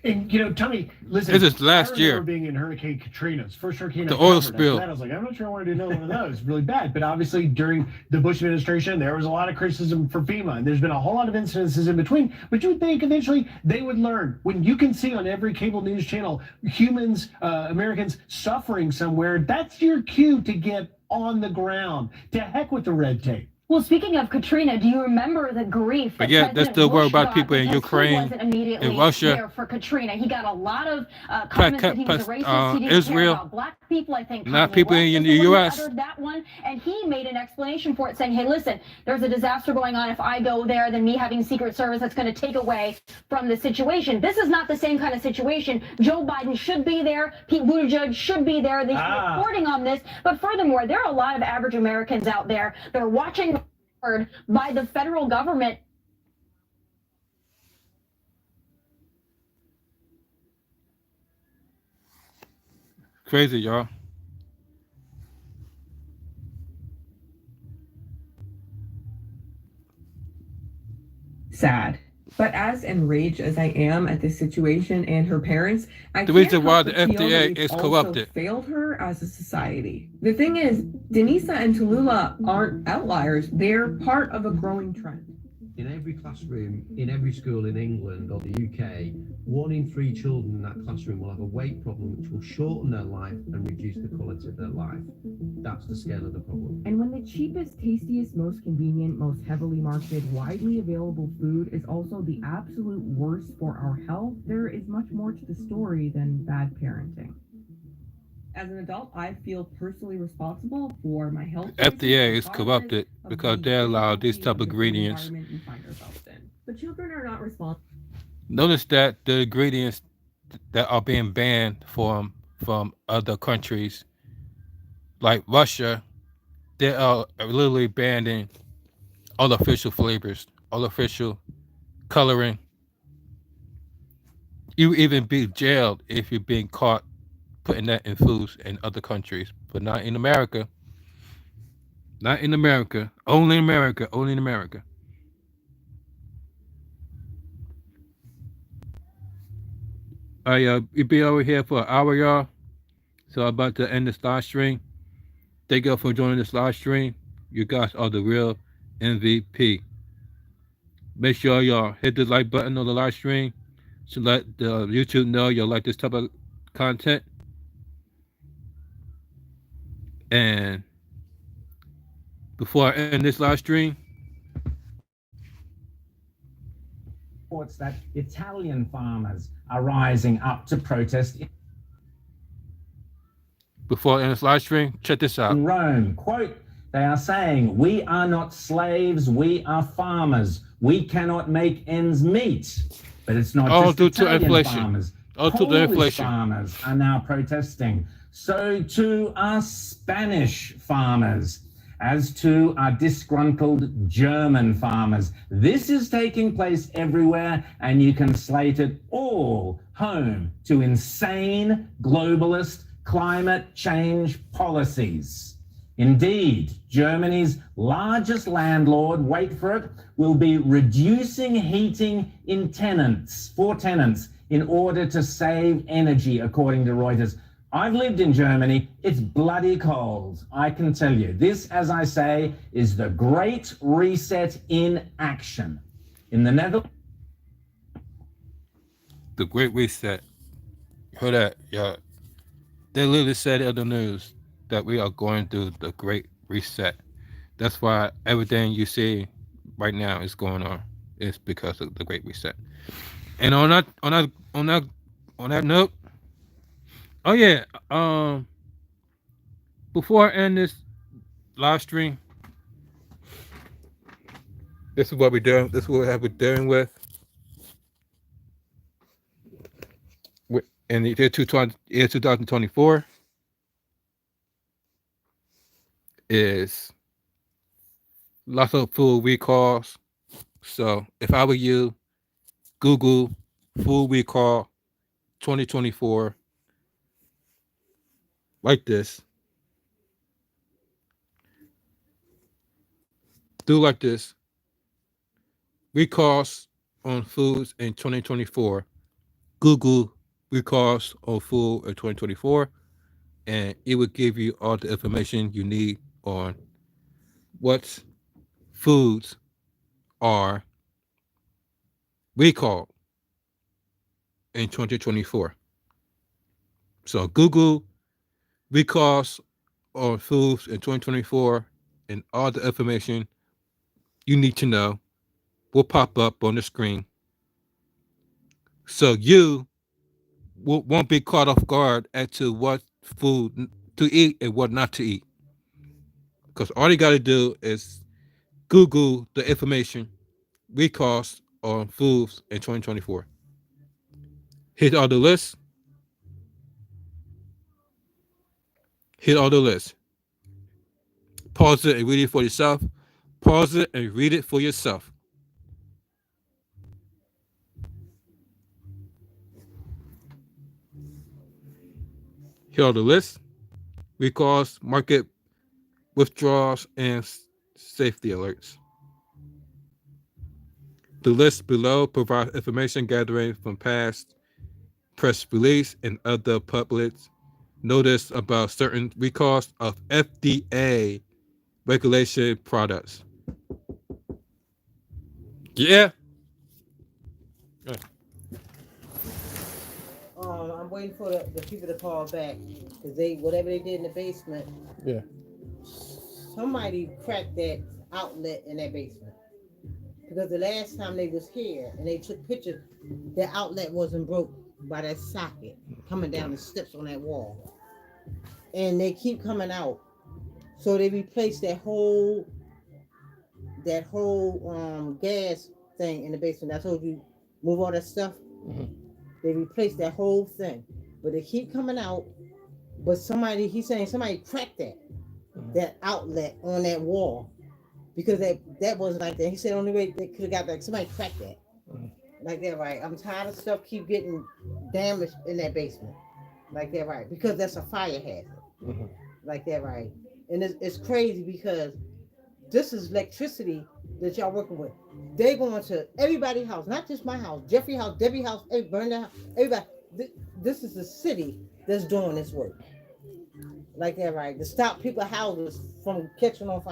And, Tommy, listen. This is last year. I remember being in Hurricane Katrina's first hurricane. The oil spill. I was like, I'm not sure I want to do another one of those. Really bad. But obviously, during the Bush administration, there was a lot of criticism for FEMA. And there's been a whole lot of incidences in between. But you would think eventually they would learn. When you can see on every cable news channel humans, Americans suffering somewhere, that's your cue to get on the ground. To heck with the red tape. Well, speaking of Katrina, do you remember the grief? But yeah, let's still worry about people in Ukraine, in Russia, there for Katrina. He got a lot of comments that he was a racist. He didn't Israel, care about black people. I think not people in the U.S. That one, and he made an explanation for it, saying, "Hey, listen, there's a disaster going on. If I go there, then me having Secret Service, that's going to take away from the situation. This is not the same kind of situation. Joe Biden should be there. Pete Buttigieg should be there. They should be reporting on this. But furthermore, there are a lot of average Americans out there that are watching by the federal government." Crazy, y'all. Sad. But as enraged as I am at this situation and her parents, I the can't reason why help the but feel that FDA it's is also corrupted. failed her as a society. The thing is, Denisa and Tallulah aren't outliers. They're part of a growing trend. In every classroom, in every school in England or the UK, 1 in 3 children in that classroom will have a weight problem which will shorten their life and reduce the quality of their life. That's the scale of the problem. And when the cheapest, tastiest, most convenient, most heavily marketed, widely available food is also the absolute worst for our health, there is much more to the story than bad parenting. As an adult, I feel personally responsible for my health. FDA is corrupted because they allow these type of ingredients. But children are not responsible. Notice that the ingredients that are being banned from other countries, like Russia, they are literally banning artificial flavors, artificial coloring. You even be jailed if you're being caught putting that in foods in other countries, but not in America. Not in America. Only in America. Only in America. We be over here for an hour, y'all. So I'm about to end this live stream. Thank you for joining this live stream. You guys are the real MVP. Make sure y'all hit the like button on the live stream to let the YouTube know you like this type of content. And before I end this live stream, reports that Italian farmers are rising up to protest. Before I end this live stream, check this out. In Rome, quote, they are saying, "We are not slaves, we are farmers. We cannot make ends meet." But it's not all just due to Italian inflation. farmers. All due to Polish inflation. farmers are now protesting. So too are Spanish farmers, as too are disgruntled German farmers. This is taking place everywhere, and you can slate it all home to insane globalist climate change policies. Indeed, Germany's largest landlord, wait for it, will be reducing heating for tenants in order to save energy, according to Reuters. I've lived in Germany. It's bloody cold, I can tell you. This, as I say, is the Great Reset in action. In the Netherlands. The Great Reset. Heard that, y'all. They literally said in the news that we are going through the Great Reset. That's why everything you see right now is going on. It's because of the Great Reset. And on that note, oh yeah, before I end this live stream, this is what we're doing. This is what we're dealing with. In the year 2024 is lots of food recalls. So if I were you, Google food recall 2024 like this. Do like this. Recalls on foods in 2024. Google recalls on food in 2024, and it will give you all the information you need on what foods are recalled in 2024. So Google recalls on foods in 2024, and all the information you need to know will pop up on the screen, so you won't be caught off guard as to what food to eat and what not to eat. Because all you got to do is Google the information, recalls on foods in 2024. Hit all the lists. Hit all the lists. Pause it and read it for yourself. Pause it and read it for yourself. Here are the lists, recalls, market withdrawals, and safety alerts. The list below provides information gathering from past press release and other public notice about certain recalls of FDA regulation products. Yeah. I'm waiting for the people to call back because whatever they did in the basement. Yeah. Somebody cracked that outlet in that basement because the last time they was here and they took pictures, the outlet wasn't broke by that socket coming down the steps on that wall, and they keep coming out. So they replaced that whole gas thing in the basement. I told you move all that stuff. Mm-hmm. They replaced that whole thing, but they keep coming out. But he's saying somebody cracked that outlet on that wall because that wasn't like that. He said only way they could have got that, somebody cracked that. Like that, right? I'm tired of stuff keep getting damaged in that basement. Like that, right? Because that's a fire hazard. Like that, right? And it's crazy because this is electricity that y'all working with. They going to everybody's house, not just my house, Jeffrey house, Debbie house, Brenda house, everybody. This is the city that's doing this work. Like that, right? To stop people's houses from catching on fire.